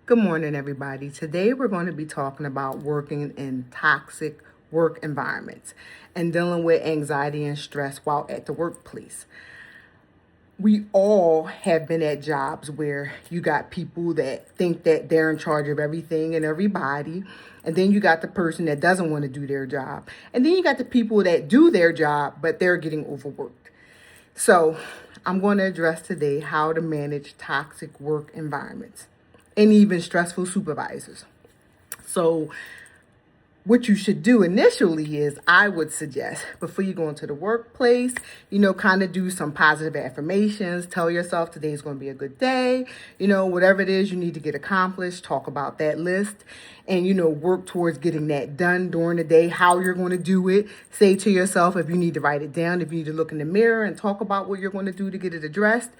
Good morning, everybody. Today we're going to be talking about working in toxic work environments and dealing with anxiety and stress while at the workplace. We all have been at jobs where you got people that think that they're in charge of everything and everybody. And then you got the person that doesn't want to do their job. And then you got the people that do their job, but they're getting overworked. So I'm going to address today how to manage toxic work environments and even stressful supervisors. So what you should do initially is, I would suggest, before you go into the workplace, kind of do some positive affirmations. Tell yourself today's going to be a good day. Whatever it is you need to get accomplished, talk about that list and, work towards getting that done during the day, how you're going to do it. Say to yourself, if you need to write it down, if you need to look in the mirror and talk about what you're going to do to get it addressed.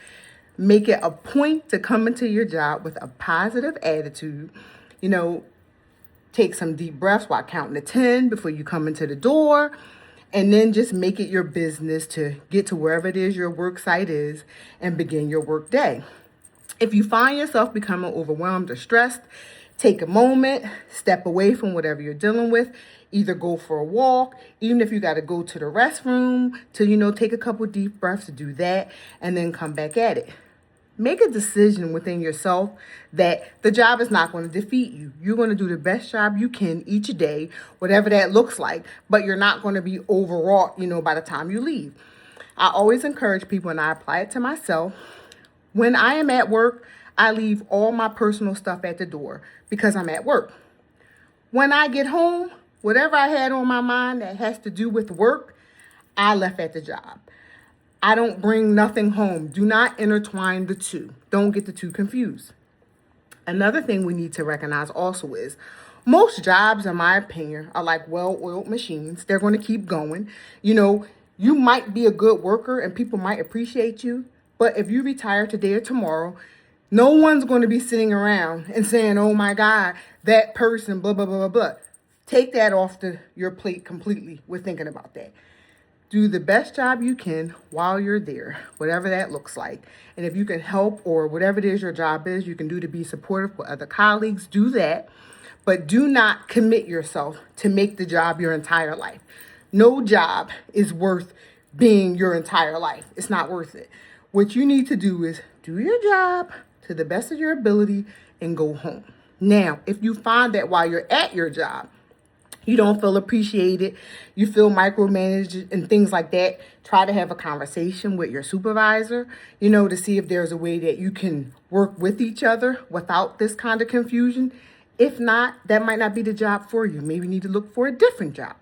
Make it a point to come into your job with a positive attitude. Take some deep breaths while counting to 10 before you come into the door. And then just make it your business to get to wherever it is your work site is and begin your work day. If you find yourself becoming overwhelmed or stressed, take a moment, step away from whatever you're dealing with. Either go for a walk, even if you got to go to the restroom to, take a couple deep breaths to do that and then come back at it. Make a decision within yourself that the job is not going to defeat you. You're going to do the best job you can each day, whatever that looks like, but you're not going to be overwrought, by the time you leave. I always encourage people, and I apply it to myself. When I am at work, I leave all my personal stuff at the door because I'm at work. When I get home, whatever I had on my mind that has to do with work, I left at the job. I don't bring nothing home. Do not intertwine the two. Don't get the two confused. Another thing we need to recognize also is most jobs, in my opinion, are like well-oiled machines. They're going to keep going. You might be a good worker and people might appreciate you, but if you retire today or tomorrow, no one's going to be sitting around and saying, oh my God, that person, blah, blah, blah, blah, blah. Take that off your plate completely with thinking about that. Do the best job you can while you're there, whatever that looks like. And if you can help or whatever it is your job is, you can do to be supportive with other colleagues, do that. But do not commit yourself to make the job your entire life. No job is worth being your entire life. It's not worth it. What you need to do is do your job to the best of your ability and go home. Now, if you find that while you're at your job, you don't feel appreciated, you feel micromanaged and things like that, try to have a conversation with your supervisor, to see if there's a way that you can work with each other without this kind of confusion. If not, that might not be the job for you. Maybe you need to look for a different job.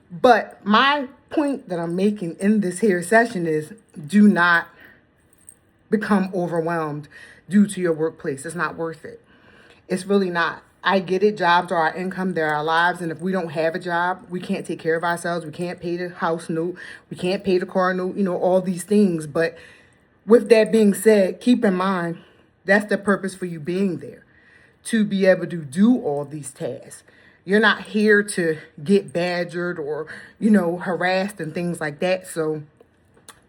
But my point that I'm making in this here session is, do not become overwhelmed due to your workplace. It's not worth it. It's really not. I get it. Jobs are our income. They're our lives. And if we don't have a job, we can't take care of ourselves. We can't pay the house note. We can't pay the car note, all these things. But with that being said, keep in mind, that's the purpose for you being there, to be able to do all these tasks. You're not here to get badgered or, harassed and things like that. So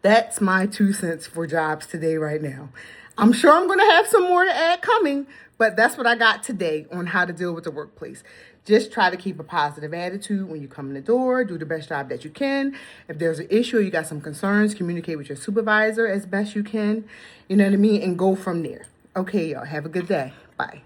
that's my 2 cents for jobs today right now. I'm sure I'm going to have some more to add coming, but that's what I got today on how to deal with the workplace. Just try to keep a positive attitude when you come in the door. Do the best job that you can. If there's an issue or you got some concerns, communicate with your supervisor as best you can. You know what I mean? And go from there. Okay, y'all. Have a good day. Bye.